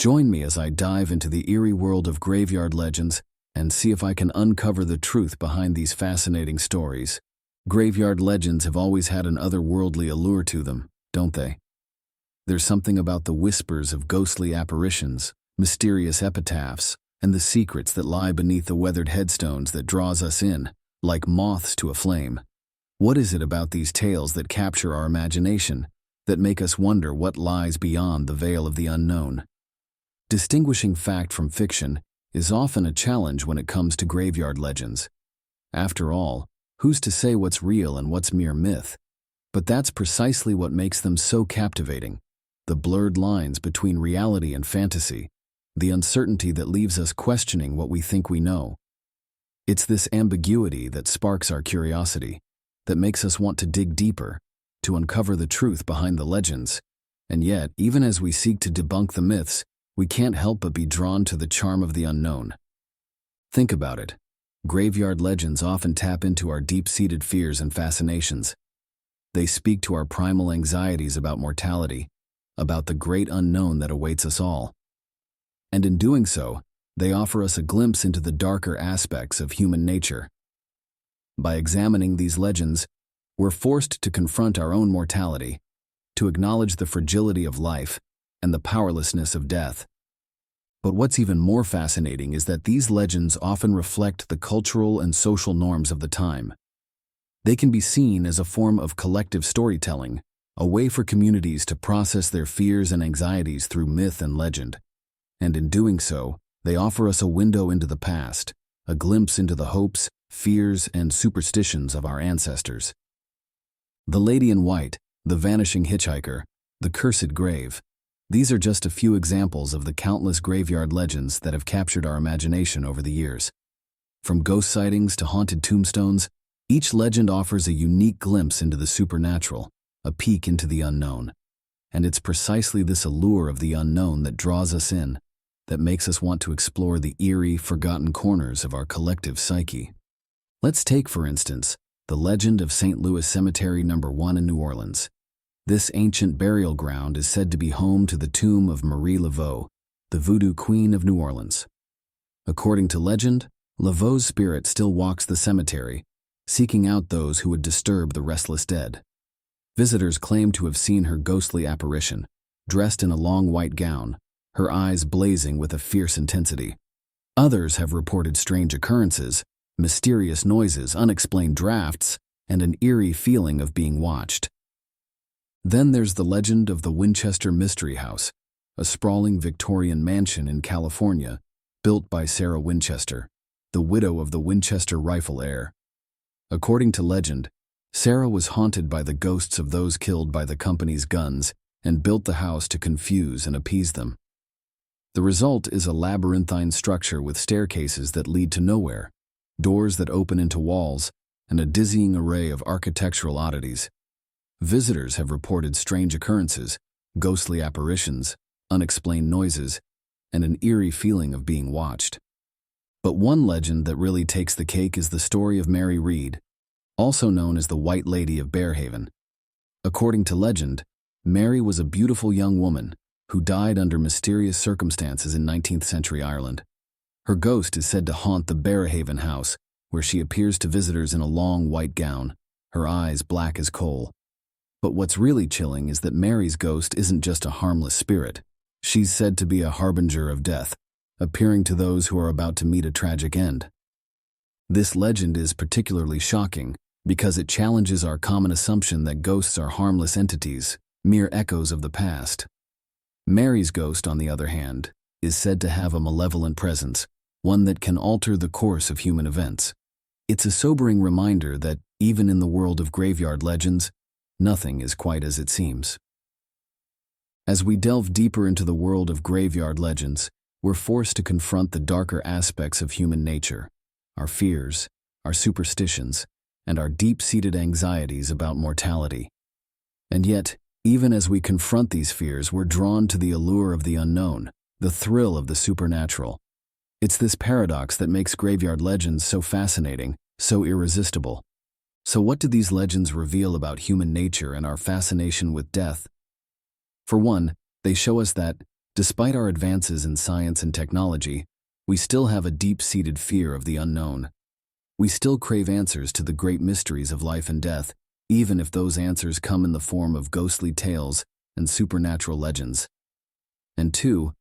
Join me as I dive into the eerie world of graveyard legends and see if I can uncover the truth behind these fascinating stories. Graveyard legends have always had an otherworldly allure to them, don't they? There's something about the whispers of ghostly apparitions, mysterious epitaphs, and the secrets that lie beneath the weathered headstones that draws us in, like moths to a flame. What is it about these tales that capture our imagination, that make us wonder what lies beyond the veil of the unknown? Distinguishing fact from fiction is often a challenge when it comes to graveyard legends. After all, who's to say what's real and what's mere myth? But that's precisely what makes them so captivating. The blurred lines between reality and fantasy, the uncertainty that leaves us questioning what we think we know. It's this ambiguity that sparks our curiosity, that makes us want to dig deeper, to uncover the truth behind the legends. And yet, even as we seek to debunk the myths, we can't help but be drawn to the charm of the unknown. Think about it. Graveyard legends often tap into our deep-seated fears and fascinations. They speak to our primal anxieties about mortality, about the great unknown that awaits us all. And in doing so, they offer us a glimpse into the darker aspects of human nature. By examining these legends, we're forced to confront our own mortality, to acknowledge the fragility of life and the powerlessness of death. But what's even more fascinating is that these legends often reflect the cultural and social norms of the time. They can be seen as a form of collective storytelling, a way for communities to process their fears and anxieties through myth and legend. And in doing so, they offer us a window into the past, a glimpse into the hopes, fears, and superstitions of our ancestors. The Lady in White, the Vanishing Hitchhiker, the Cursed Grave. These are just a few examples of the countless graveyard legends that have captured our imagination over the years. From ghost sightings to haunted tombstones, each legend offers a unique glimpse into the supernatural, a peek into the unknown. And it's precisely this allure of the unknown that draws us in, that makes us want to explore the eerie, forgotten corners of our collective psyche. Let's take, for instance, the legend of St. Louis Cemetery No. 1 in New Orleans. This ancient burial ground is said to be home to the tomb of Marie Laveau, the Voodoo Queen of New Orleans. According to legend, Laveau's spirit still walks the cemetery, seeking out those who would disturb the restless dead. Visitors claim to have seen her ghostly apparition, dressed in a long white gown, her eyes blazing with a fierce intensity. Others have reported strange occurrences, mysterious noises, unexplained drafts, and an eerie feeling of being watched. Then there's the legend of the Winchester Mystery House, a sprawling Victorian mansion in California, built by Sarah Winchester, the widow of the Winchester rifle heir. According to legend, Sarah was haunted by the ghosts of those killed by the company's guns and built the house to confuse and appease them. The result is a labyrinthine structure with staircases that lead to nowhere, doors that open into walls, and a dizzying array of architectural oddities. Visitors have reported strange occurrences, ghostly apparitions, unexplained noises, and an eerie feeling of being watched. But one legend that really takes the cake is the story of Mary Read, also known as the White Lady of Bearhaven. According to legend, Mary was a beautiful young woman who died under mysterious circumstances in 19th century Ireland. Her ghost is said to haunt the Bearhaven house, where she appears to visitors in a long white gown, her eyes black as coal. But what's really chilling is that Mary's ghost isn't just a harmless spirit. She's said to be a harbinger of death, appearing to those who are about to meet a tragic end. This legend is particularly shocking because it challenges our common assumption that ghosts are harmless entities, mere echoes of the past. Mary's ghost, on the other hand, is said to have a malevolent presence, one that can alter the course of human events. It's a sobering reminder that, even in the world of graveyard legends, nothing is quite as it seems. As we delve deeper into the world of graveyard legends, we're forced to confront the darker aspects of human nature, our fears, our superstitions, and our deep-seated anxieties about mortality. And yet, even as we confront these fears, we're drawn to the allure of the unknown, the thrill of the supernatural. It's this paradox that makes graveyard legends so fascinating, so irresistible. So what do these legends reveal about human nature and our fascination with death? For one, they show us that, Despite our advances in science and technology, we still have a deep-seated fear of the unknown. We still crave answers to the great mysteries of life and death, even if those answers come in the form of ghostly tales and supernatural legends. And two,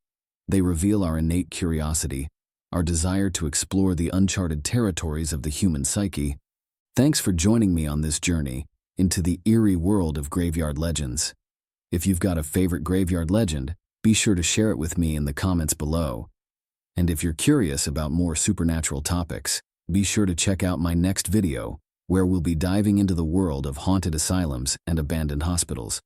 they reveal our innate curiosity, our desire to explore the uncharted territories of the human psyche. Thanks for joining me on this journey into the eerie world of graveyard legends. If you've got a favorite graveyard legend, be sure to share it with me in the comments below. And if you're curious about more supernatural topics, be sure to check out my next video, where we'll be diving into the world of haunted asylums and abandoned hospitals.